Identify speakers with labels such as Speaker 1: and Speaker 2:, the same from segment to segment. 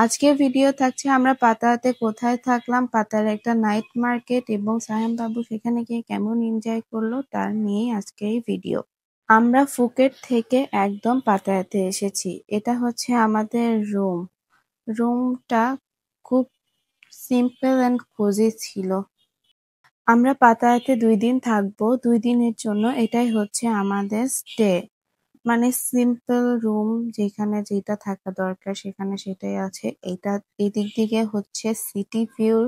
Speaker 1: আজকের ভিডিও থাকছে আমরা পাতায়াতে কোথায় থাকলাম, পাতার একটা নাইট মার্কেট এবং সায়াম বাবু সেখানে গিয়ে কেমন এনজয় করলো তার নিয়েই আজকের এই ভিডিও। আমরা ফুকেট থেকে একদম পাতায়াতে এসেছি। এটা হচ্ছে আমাদের রুমটা খুব সিম্পল অ্যান্ড কোজি ছিল। আমরা পাতায়াতে 2 দিন থাকবো। 2 দিনের জন্য এটাই হচ্ছে আমাদের স্টে। মানে সিম্পল রুম, যেখানে যেটা থাকা দরকার সেখানে সেটাই আছে। এদিক দিকে হচ্ছে সিটি ভিউ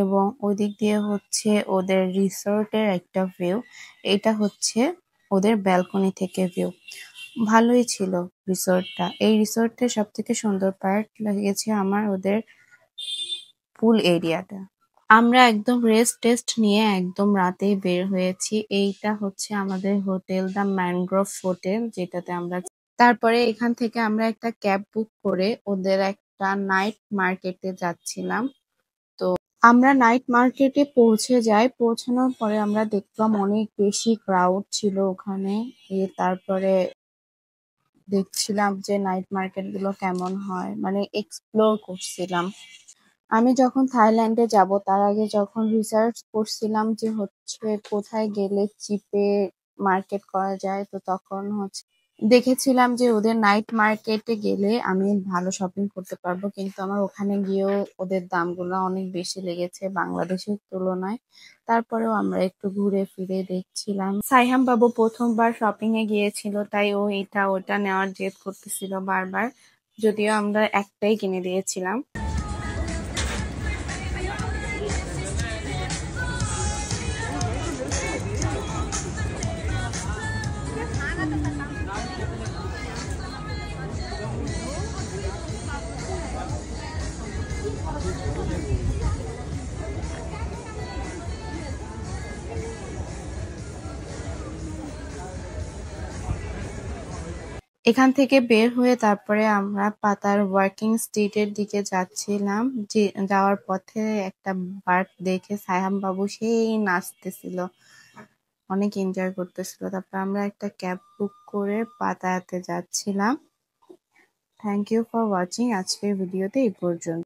Speaker 1: এবং ওদিক দিয়ে হচ্ছে ওদের রিসোর্টের একটা ভিউ। এটা হচ্ছে ওদের ব্যালকনি থেকে ভিউ। ভালোই ছিল রিসোর্টটা। এই রিসোর্টের সবথেকে সুন্দর পার্ট লেগেছে আমার ওদের পুল এরিয়াটা। আমরা একদম রেস্ট নিয়ে একদম রাতেই বের হয়েছি। এইটা হচ্ছে আমাদের হোটেল, দ্য ম্যানগ্রোভ হোটেল, যেটাতে আমরা তারপরে এখান থেকে আমরা একটা ক্যাব বুক করে ওদের একটা নাইট মার্কেটে যাচ্ছিলাম। তো আমরা নাইট মার্কেটে পৌঁছে যাই। পৌঁছানোর পরে আমরা দেখলাম অনেক বেশি ক্রাউড ছিল ওখানে। তারপরে দেখছিলাম যে নাইট মার্কেট গুলো কেমন হয়, মানে এক্সপ্লোর করছিলাম। আমি যখন থাইল্যান্ডে যাব তার আগে যখন রিসার্চ করছিলাম যে হচ্ছে কোথায় গেলে চিপে মার্কেট করা যায়, তো তখন হচ্ছে দেখেছিলাম যে ওদের নাইট মার্কেটে গেলে আমি ভালো শপিং করতে পারবো, কিন্তু আমার ওখানে গিয়েও ওদের দামগুলো অনেক বেশি লেগেছে বাংলাদেশের তুলনায়। তারপরেও আমরা একটু ঘুরে ফিরে দেখছিলাম। সাইহাম বাবু প্রথমবার শপিং এ গিয়েছিল, তাই ও এটা ওটা নেওয়ার জেদ করতেছিল বারবার, যদিও আমরা একটাই কিনে দিয়েছিলাম। এখান থেকে বের হয়ে তারপরে আমরা পাতার ওয়ার্কিং স্ট্রিটের দিকে যাচ্ছিলাম। যে যাওয়ার পথে একটা বার্ড দেখে সায়াম বাবু সেই নাচতেছিল, অনেক এনজয় করতেছিল। তারপর আমরা একটা ক্যাব বুক করে পাতায়াতে যাচ্ছিলাম। Thank you for watching. আজকের ভিডিওতে এই পর্যন্ত।